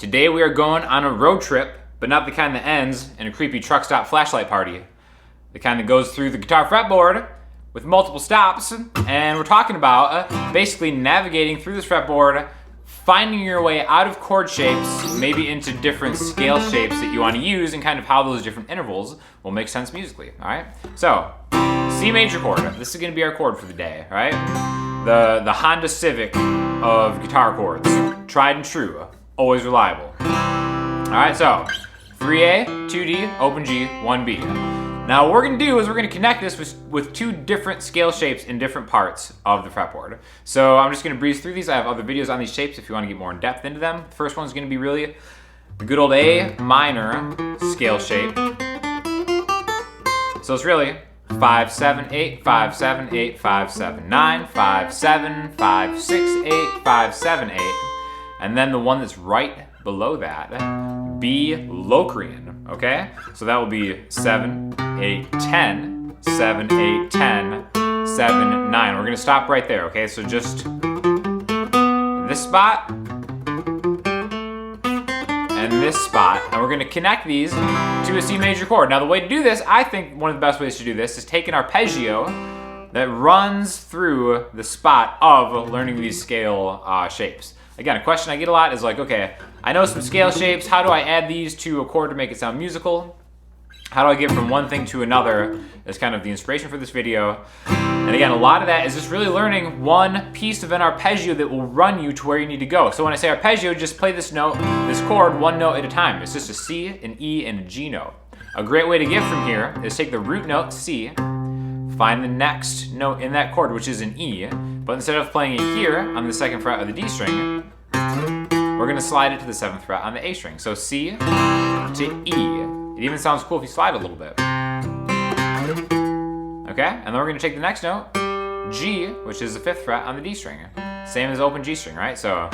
Today we are going on a road trip, but not the kind that ends in a creepy truck stop flashlight party. The kind that goes through the guitar fretboard with multiple stops, and we're talking about basically navigating through this fretboard, finding your way out of chord shapes, maybe into different scale shapes that you want to use, and kind of how those different intervals will make sense musically, all right? So, C major chord. This is going to be our chord for the day, all right? The Honda Civic of guitar chords. Tried and true. Always reliable. All right, so 3A, 2D, open G, 1B. Now what we're gonna do is we're gonna connect this with two different scale shapes in different parts of the fretboard. So I'm just gonna breeze through these. I have other videos on these shapes if you wanna get more in depth into them. The first one's gonna be really the good old A minor scale shape. So it's really 5, 7, 8, 5, 7, 8, 5, 7, 9, 5, 7, 5, 6, 8, 5, 7, 8. And then the one that's right below that, B Locrian, okay? So that will be 7, 8, 10, 7, 8, 10, 7, 9. We're gonna stop right there, okay? So just this spot and this spot, and we're gonna connect these to a C major chord. Now the way to do this, I think one of the best ways to do this is take an arpeggio that runs through the spot of learning these scale shapes. Again, a question I get a lot is like, okay, I know some scale shapes. How do I add these to a chord to make it sound musical? How do I get from one thing to another? Is kind of the inspiration for this video. And again, a lot of that is just really learning one piece of an arpeggio that will run you to where you need to go. So when I say arpeggio, just play this note, this chord, one note at a time. It's just a C, an E, and a G note. A great way to get from here is take the root note, C, find the next note in that chord, which is an E, but instead of playing it here on the 2nd fret of the D string, we're gonna slide it to the 7th fret on the A string. So C to E. It even sounds cool if you slide a little bit. Okay, and then we're gonna take the next note, G, which is the 5th fret on the D string. Same as open G string, right? So, all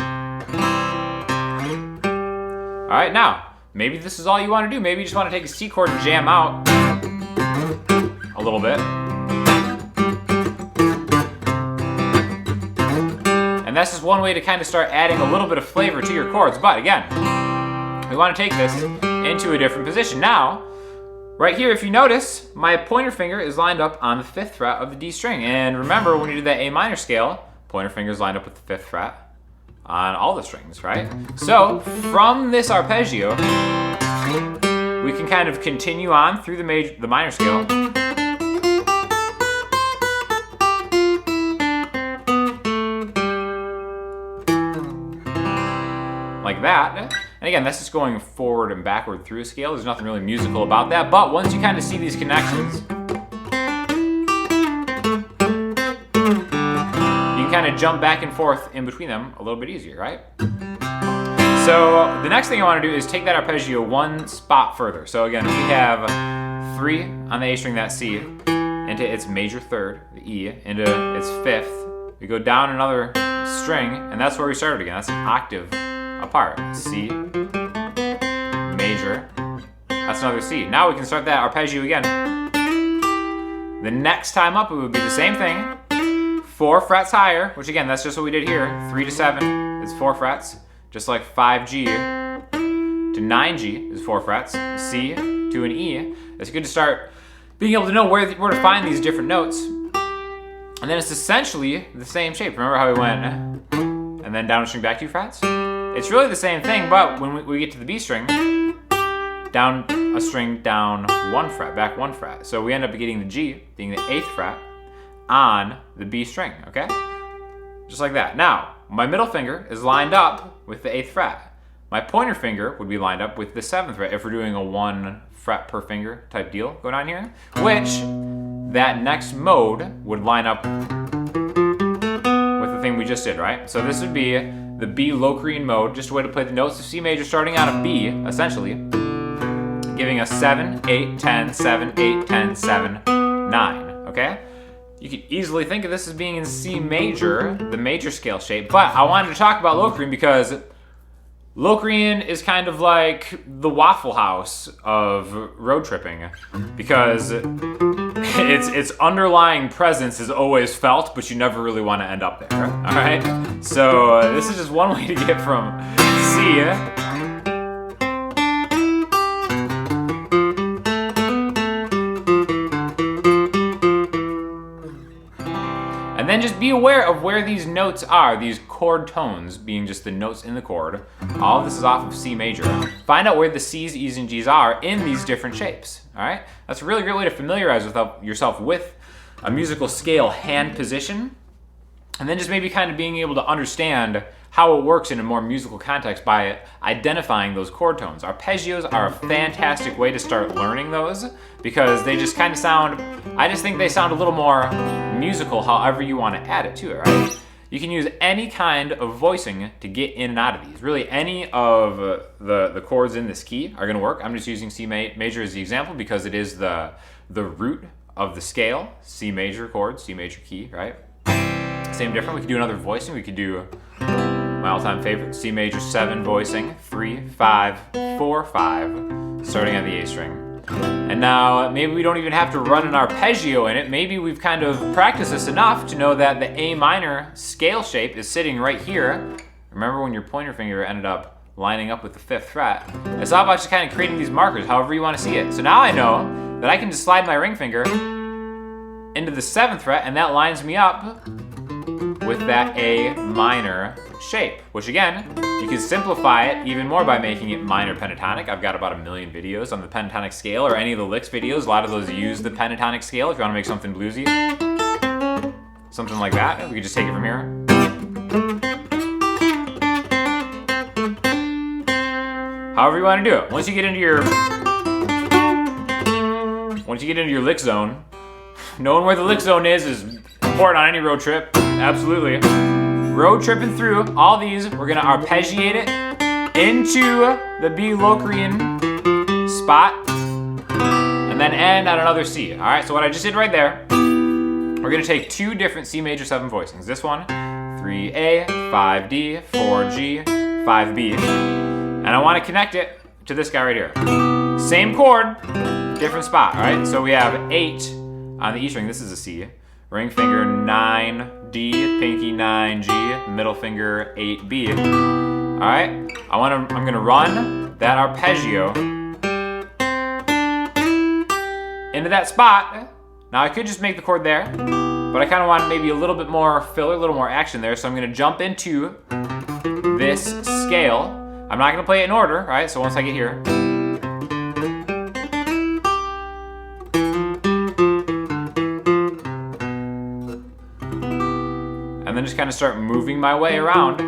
right, now, maybe this is all you wanna do. Maybe you just wanna take a C chord and jam out a little bit. And that's just one way to kind of start adding a little bit of flavor to your chords. But again, we want to take this into a different position. Now, right here, if you notice, my pointer finger is lined up on the 5th fret of the D string. And remember, when you do that A minor scale, pointer finger is lined up with the 5th fret on all the strings, right? So, from this arpeggio, we can kind of continue on through the minor scale. Like that. And again, that's just going forward and backward through a scale. There's nothing really musical about that, but once you kind of see these connections, you can kind of jump back and forth in between them a little bit easier, right? So the next thing I want to do is take that arpeggio one spot further. So again, if we have 3 on the A string, that C, into its major 3rd, the E, into its 5th, we go down another string, and that's where we started again. That's an octave apart. C, major, that's another C. Now we can start that arpeggio again. The next time up, it would be the same thing. 4 frets higher, which again, that's just what we did here. 3 to 7 is 4 frets, just like 5G to 9G is 4 frets. C to an E. It's good to start being able to know where to find these different notes. And then it's essentially the same shape. Remember how we went and then down a string back 2 frets? It's really the same thing, but when we get to the B string, down a string, down 1 fret, back 1 fret. So we end up getting the G, being the 8th fret, on the B string, okay? Just like that. Now, my middle finger is lined up with the 8th fret. My pointer finger would be lined up with the 7th fret if we're doing a 1 fret per finger type deal going on here, which that next mode would line up with the thing we just did, right? So this would be the B Locrian mode, just a way to play the notes of C major starting out of B, essentially, giving us 7, 8, 10, 7, 8, 10, 7, 9, okay? You could easily think of this as being in C major, the major scale shape, but I wanted to talk about Locrian because Locrian is kind of like the Waffle House of road tripping, because its underlying presence is always felt, but you never really want to end up there, all right? So this is just one way to get from C be aware of where these notes are, these chord tones being just the notes in the chord. All of this is off of C major. Find out where the C's, E's, and G's are in these different shapes, all right? That's a really great way to familiarize yourself with a musical scale hand position, and then just maybe kind of being able to understand how it works in a more musical context by identifying those chord tones. Arpeggios are a fantastic way to start learning those because they just kind of sound, I just think they sound a little more musical however you want to add it to it, right? You can use any kind of voicing to get in and out of these. Really, any of the chords in this key are going to work. I'm just using C major as the example because it is the root of the scale. C major chord, C major key, right? Same different. We could do another voicing. We could do my all-time favorite, C major 7 voicing, 3, 5, 4, 5, starting on the A string. And now maybe we don't even have to run an arpeggio in it. Maybe we've kind of practiced this enough to know that the A minor scale shape is sitting right here. Remember when your pointer finger ended up lining up with the 5th fret? It's all about just kind of creating these markers however you want to see it. So now I know that I can just slide my ring finger into the 7th fret and that lines me up with that A minor shape, which again, you can simplify it even more by making it minor pentatonic. I've got about 1 million videos on the pentatonic scale or any of the licks videos. A lot of those use the pentatonic scale if you want to make something bluesy. Something like that. We could just take it from here. However you want to do it. Once you get into your lick zone, knowing where the lick zone is important on any road trip. Absolutely. Road tripping through all these, we're gonna arpeggiate it into the B Locrian spot and then end on another C. All right, so what I just did right there, we're gonna take 2 different C major 7 voicings. This one, 3A, 5D, 4G, 5B. And I wanna connect it to this guy right here. Same chord, different spot, all right? So we have 8 on the E string, this is a C. Ring finger 9D, pinky 9G, middle finger 8B. All right, I'm gonna run that arpeggio into that spot. Now I could just make the chord there, but I kind of want maybe a little bit more filler, a little more action there. So I'm gonna jump into this scale. I'm not gonna play it in order, right? So once I get here, and then just kind of start moving my way around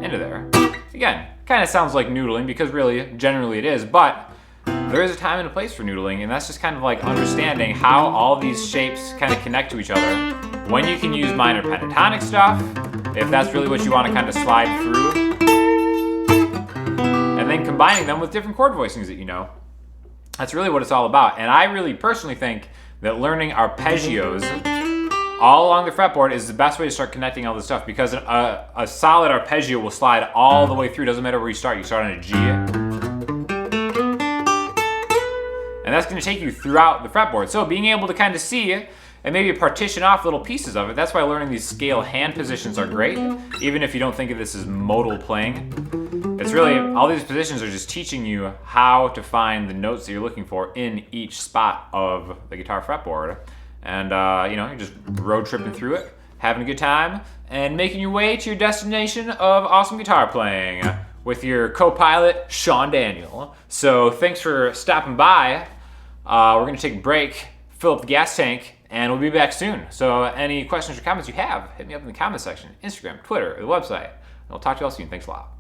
into there. Again, kind of sounds like noodling because really, generally it is, but there is a time and a place for noodling, and that's just kind of like understanding how all these shapes kind of connect to each other. When you can use minor pentatonic stuff, if that's really what you want to kind of slide through, and then combining them with different chord voicings that you know. That's really what it's all about. And I really personally think that learning arpeggios all along the fretboard is the best way to start connecting all this stuff because a solid arpeggio will slide all the way through. Doesn't matter where you start. You start on a G. And that's going to take you throughout the fretboard. So being able to kind of see and maybe partition off little pieces of it, that's why learning these scale hand positions are great, even if you don't think of this as modal playing. It's really, all these positions are just teaching you how to find the notes that you're looking for in each spot of the guitar fretboard. And, you're just road tripping through it, having a good time, and making your way to your destination of awesome guitar playing with your co-pilot, Sean Daniel. So thanks for stopping by. We're going to take a break, fill up the gas tank, and we'll be back soon. So any questions or comments you have, hit me up in the comment section, Instagram, Twitter, or the website. And I'll talk to you all soon. Thanks a lot.